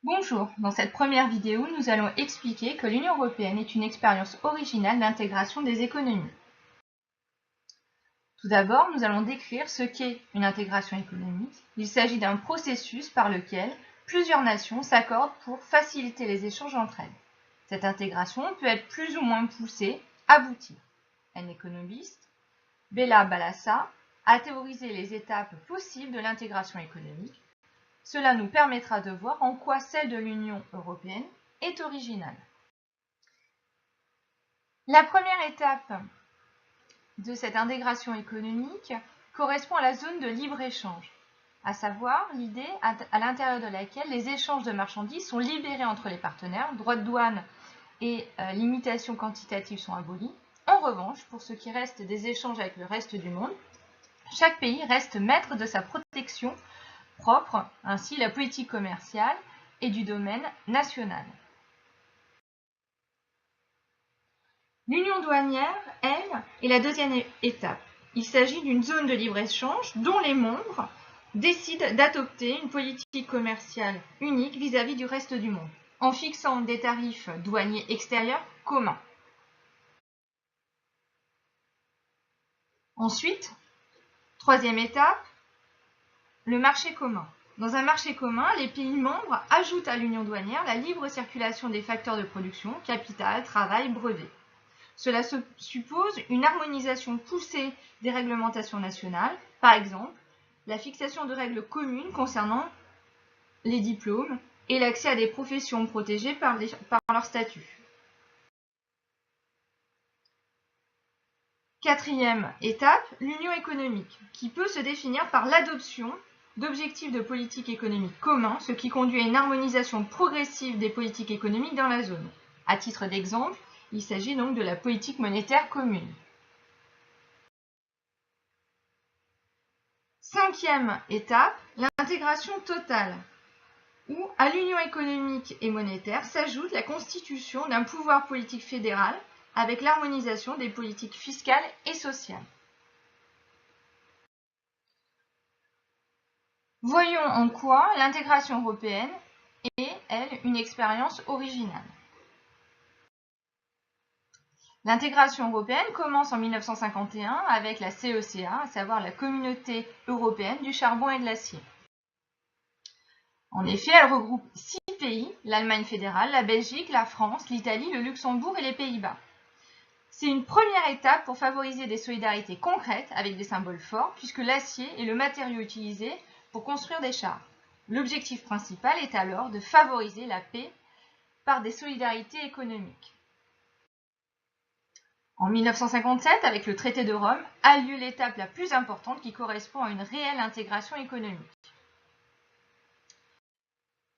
Bonjour, dans cette première vidéo, nous allons expliquer que l'Union européenne est une expérience originale d'intégration des économies. Tout d'abord, nous allons décrire ce qu'est une intégration économique. Il s'agit d'un processus par lequel plusieurs nations s'accordent pour faciliter les échanges entre elles. Cette intégration peut être plus ou moins poussée, aboutie. Un économiste, Béla Balassa, a théorisé les étapes possibles de l'intégration économique. Cela nous permettra de voir en quoi celle de l'Union européenne est originale. La première étape de cette intégration économique correspond à la zone de libre-échange, à savoir l'idée à l'intérieur de laquelle les échanges de marchandises sont libérés entre les partenaires, droits de douane et limitations quantitatives sont abolis. En revanche, pour ce qui reste des échanges avec le reste du monde, chaque pays reste maître de sa protection propre, ainsi la politique commerciale est du domaine national. L'union douanière, elle, est la deuxième étape. Il s'agit d'une zone de libre-échange dont les membres décident d'adopter une politique commerciale unique vis-à-vis du reste du monde, en fixant des tarifs douaniers extérieurs communs. Ensuite, troisième étape, le marché commun. Dans un marché commun, les pays membres ajoutent à l'union douanière la libre circulation des facteurs de production, capital, travail, brevets. Cela suppose une harmonisation poussée des réglementations nationales, par exemple la fixation de règles communes concernant les diplômes et l'accès à des professions protégées par leur statut. Quatrième étape, l'union économique, qui peut se définir par l'adoption d'objectifs de politique économique communs, ce qui conduit à une harmonisation progressive des politiques économiques dans la zone. À titre d'exemple, il s'agit donc de la politique monétaire commune. Cinquième étape, l'intégration totale, où à l'union économique et monétaire s'ajoute la constitution d'un pouvoir politique fédéral avec l'harmonisation des politiques fiscales et sociales. Voyons en quoi l'intégration européenne est, elle, une expérience originale. L'intégration européenne commence en 1951 avec la CECA, à savoir la Communauté européenne du charbon et de l'acier. En effet, elle regroupe 6 pays, l'Allemagne fédérale, la Belgique, la France, l'Italie, le Luxembourg et les Pays-Bas. C'est une première étape pour favoriser des solidarités concrètes avec des symboles forts, puisque l'acier est le matériau utilisé pour construire des chars. L'objectif principal est alors de favoriser la paix par des solidarités économiques. En 1957, avec le traité de Rome, a lieu l'étape la plus importante qui correspond à une réelle intégration économique.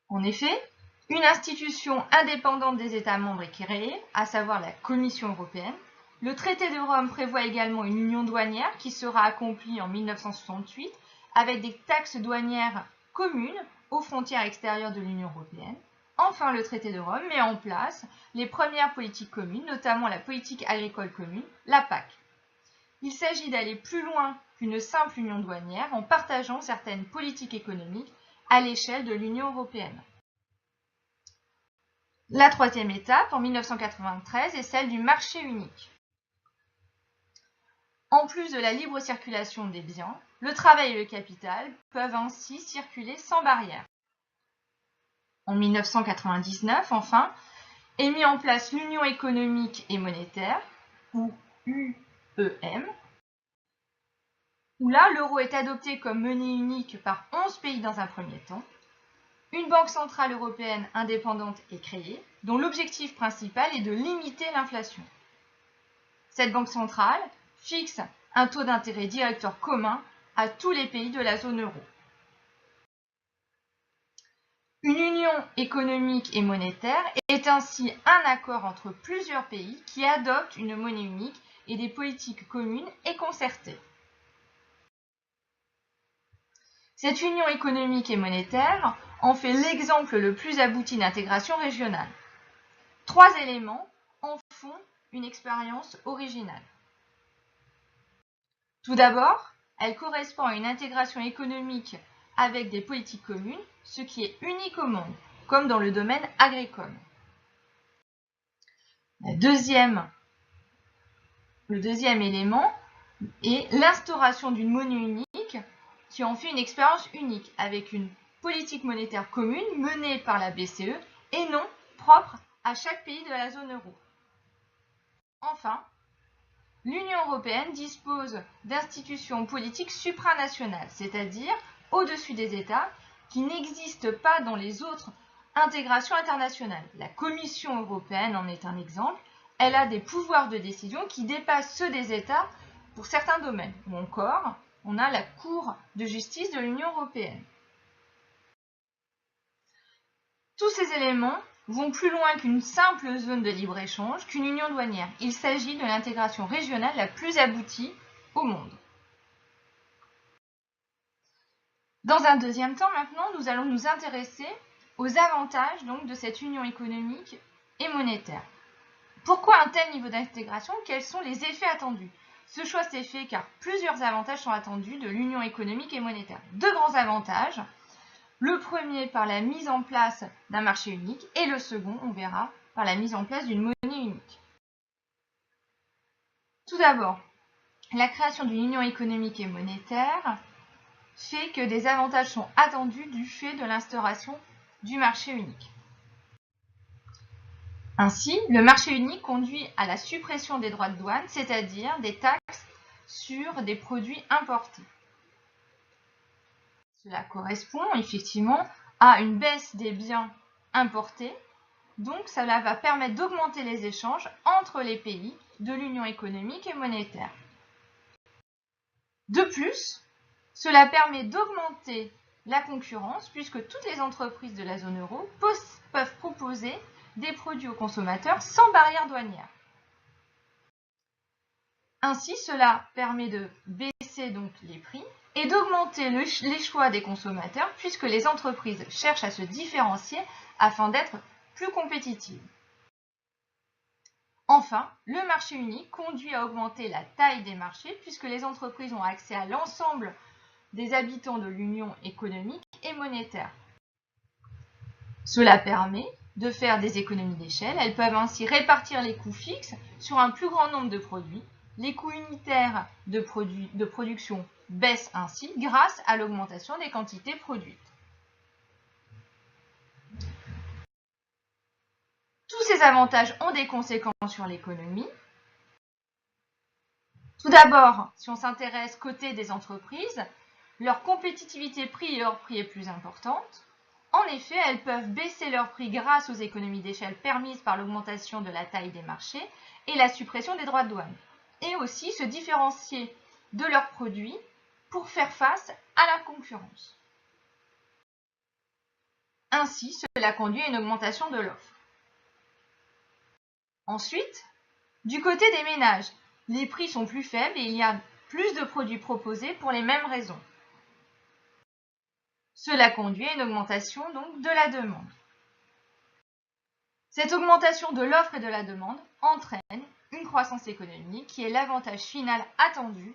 En effet, une institution indépendante des États membres est créée, à savoir la Commission européenne. Le traité de Rome prévoit également une union douanière qui sera accomplie en 1968 avec des taxes douanières communes aux frontières extérieures de l'Union européenne. Enfin, le traité de Rome met en place les premières politiques communes, notamment la politique agricole commune, la PAC. Il s'agit d'aller plus loin qu'une simple union douanière en partageant certaines politiques économiques à l'échelle de l'Union européenne. La troisième étape, en 1993, est celle du marché unique. En plus de la libre circulation des biens, le travail et le capital peuvent ainsi circuler sans barrière. En 1999, enfin, est mis en place l'Union économique et monétaire, ou UEM, où là, l'euro est adopté comme monnaie unique par 11 pays dans un premier temps. Une banque centrale européenne indépendante est créée, dont l'objectif principal est de limiter l'inflation. Cette banque centrale fixe un taux d'intérêt directeur commun à tous les pays de la zone euro. Une union économique et monétaire est ainsi un accord entre plusieurs pays qui adoptent une monnaie unique et des politiques communes et concertées. Cette union économique et monétaire en fait l'exemple le plus abouti d'intégration régionale. 3 éléments en font une expérience originale. Tout d'abord, elle correspond à une intégration économique avec des politiques communes, ce qui est unique au monde. comme dans le domaine agricole. Le deuxième élément est l'instauration d'une monnaie unique qui en fait une expérience unique, avec une politique monétaire commune menée par la BCE et non propre à chaque pays de la zone euro. Enfin, l'Union européenne dispose d'institutions politiques supranationales, c'est-à-dire au-dessus des États, qui n'existent pas dans les autres intégrations internationales. La Commission européenne en est un exemple. Elle a des pouvoirs de décision qui dépassent ceux des États pour certains domaines. Ou encore, on a la Cour de justice de l'Union européenne. Tous ces éléments vont plus loin qu'une simple zone de libre-échange, qu'une union douanière. Il s'agit de l'intégration régionale la plus aboutie au monde. Dans un deuxième temps, maintenant, nous allons nous intéresser aux avantages donc, de cette union économique et monétaire. Pourquoi un tel niveau d'intégration? Quels sont les effets attendus? Ce choix s'est fait car plusieurs avantages sont attendus de l'union économique et monétaire. Deux grands avantages. Le premier par la mise en place d'un marché unique et le second, on verra, par la mise en place d'une monnaie unique. Tout d'abord, la création d'une union économique et monétaire fait que des avantages sont attendus du fait de l'instauration du marché unique. Ainsi, le marché unique conduit à la suppression des droits de douane, c'est-à-dire des taxes sur des produits importés. Cela correspond effectivement à une baisse des biens importés, donc cela va permettre d'augmenter les échanges entre les pays de l'Union économique et monétaire. De plus, cela permet d'augmenter la concurrence puisque toutes les entreprises de la zone euro peuvent proposer des produits aux consommateurs sans barrière douanière. Ainsi, cela permet de baisser donc les prix et d'augmenter les choix des consommateurs puisque les entreprises cherchent à se différencier afin d'être plus compétitives. Enfin, le marché unique conduit à augmenter la taille des marchés puisque les entreprises ont accès à l'ensemble des habitants de l'Union économique et monétaire. Cela permet de faire des économies d'échelle. Elles peuvent ainsi répartir les coûts fixes sur un plus grand nombre de produits. Les coûts unitaires de production baissent ainsi grâce à l'augmentation des quantités produites. Tous ces avantages ont des conséquences sur l'économie. Tout d'abord, si on s'intéresse côté des entreprises, leur compétitivité prix et hors prix est plus importante. En effet, elles peuvent baisser leurs prix grâce aux économies d'échelle permises par l'augmentation de la taille des marchés et la suppression des droits de douane, et aussi se différencier de leurs produits pour faire face à la concurrence. Ainsi, cela conduit à une augmentation de l'offre. Ensuite, du côté des ménages, les prix sont plus faibles et il y a plus de produits proposés pour les mêmes raisons. Cela conduit à une augmentation donc de la demande. Cette augmentation de l'offre et de la demande entraîne une croissance économique qui est l'avantage final attendu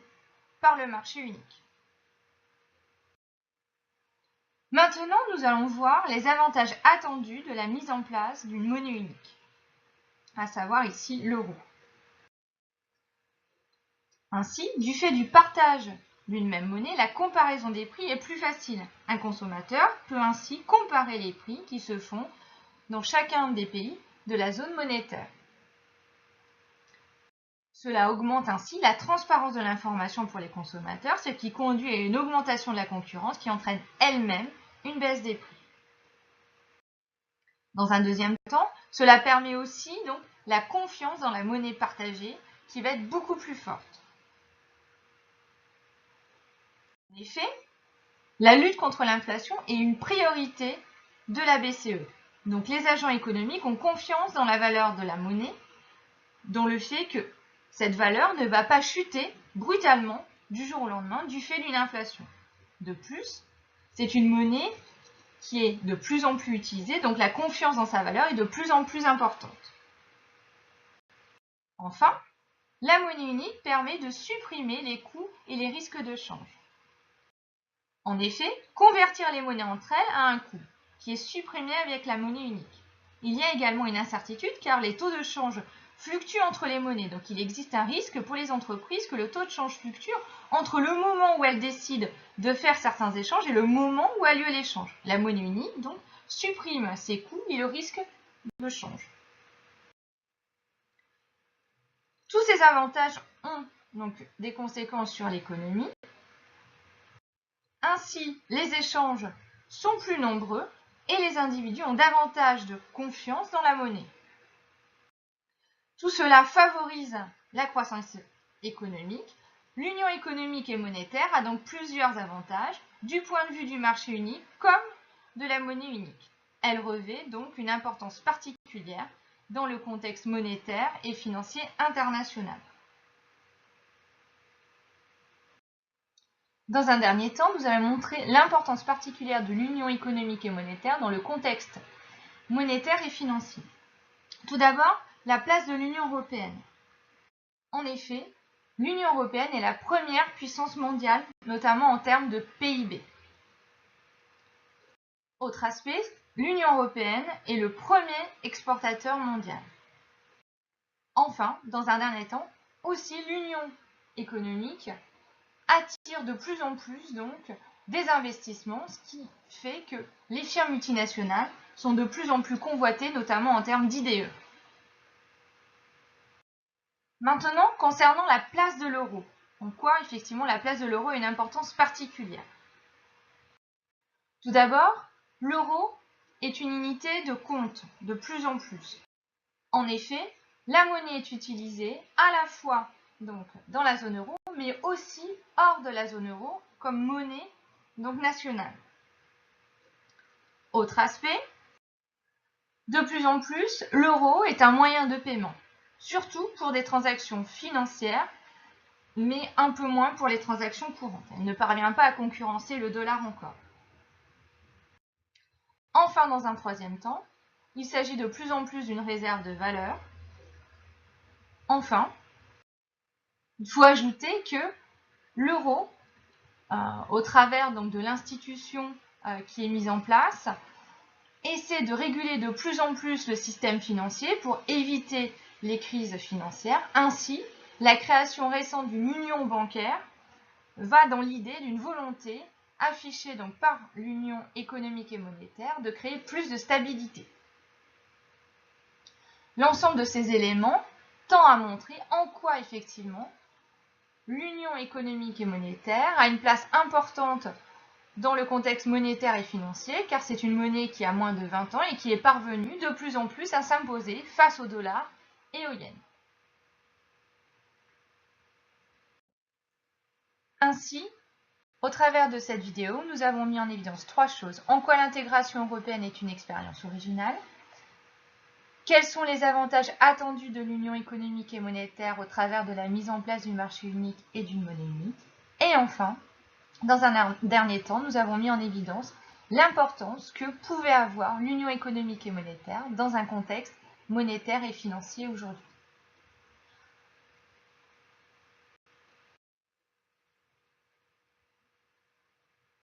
par le marché unique. Maintenant, nous allons voir les avantages attendus de la mise en place d'une monnaie unique, à savoir ici l'euro. Ainsi, du fait du partage d'une même monnaie, la comparaison des prix est plus facile. Un consommateur peut ainsi comparer les prix qui se font dans chacun des pays de la zone monétaire. Cela augmente ainsi la transparence de l'information pour les consommateurs, ce qui conduit à une augmentation de la concurrence qui entraîne elle-même une baisse des prix. Dans un deuxième temps, cela permet aussi donc la confiance dans la monnaie partagée qui va être beaucoup plus forte. En effet, la lutte contre l'inflation est une priorité de la BCE. Donc les agents économiques ont confiance dans la valeur de la monnaie, dans le fait que cette valeur ne va pas chuter brutalement du jour au lendemain du fait d'une inflation. De plus, c'est une monnaie qui est de plus en plus utilisée, donc la confiance dans sa valeur est de plus en plus importante. Enfin, la monnaie unique permet de supprimer les coûts et les risques de change. En effet, convertir les monnaies entre elles a un coût qui est supprimé avec la monnaie unique. Il y a également une incertitude car les taux de change fluctuent entre les monnaies. Donc il existe un risque pour les entreprises que le taux de change fluctue entre le moment où elles décident de faire certains échanges et le moment où a lieu l'échange. La monnaie unique donc supprime ces coûts et le risque de change. Tous ces avantages ont donc des conséquences sur l'économie. Ainsi, les échanges sont plus nombreux et les individus ont davantage de confiance dans la monnaie. Tout cela favorise la croissance économique. L'union économique et monétaire a donc plusieurs avantages du point de vue du marché unique comme de la monnaie unique. Elle revêt donc une importance particulière dans le contexte monétaire et financier international. Dans un dernier temps, nous allons montrer l'importance particulière de l'union économique et monétaire dans le contexte monétaire et financier. Tout d'abord, la place de l'Union européenne. En effet, l'Union européenne est la première puissance mondiale, notamment en termes de PIB. Autre aspect, l'Union européenne est le premier exportateur mondial. Enfin, dans un dernier temps, aussi l'Union économique attire de plus en plus donc des investissements, ce qui fait que les firmes multinationales sont de plus en plus convoitées, notamment en termes d'IDE. Maintenant, concernant la place de l'euro, en quoi effectivement la place de l'euro a une importance particulière. Tout d'abord, l'euro est une unité de compte de plus en plus. En effet, la monnaie est utilisée à la fois donc dans la zone euro, mais aussi hors de la zone euro comme monnaie donc nationale. Autre aspect, de plus en plus, l'euro est un moyen de paiement, surtout pour des transactions financières, mais un peu moins pour les transactions courantes. Elle ne parvient pas à concurrencer le dollar encore. Enfin, dans un troisième temps, il s'agit de plus en plus d'une réserve de valeur. Enfin, il faut ajouter que l'euro, au travers donc de l'institution qui est mise en place, essaie de réguler de plus en plus le système financier pour éviter les crises financières. Ainsi, la création récente d'une union bancaire va dans l'idée d'une volonté affichée donc par l'union économique et monétaire de créer plus de stabilité. L'ensemble de ces éléments tend à montrer en quoi effectivement l'union économique et monétaire a une place importante dans le contexte monétaire et financier, car c'est une monnaie qui a moins de 20 ans et qui est parvenue de plus en plus à s'imposer face au dollar et au yen. Ainsi, au travers de cette vidéo, nous avons mis en évidence 3 choses. En quoi l'intégration européenne est une expérience originale, quels sont les avantages attendus de l'union économique et monétaire au travers de la mise en place du marché unique et d'une monnaie unique, et enfin, dans un dernier temps, nous avons mis en évidence l'importance que pouvait avoir l'union économique et monétaire dans un contexte monétaire et financier aujourd'hui.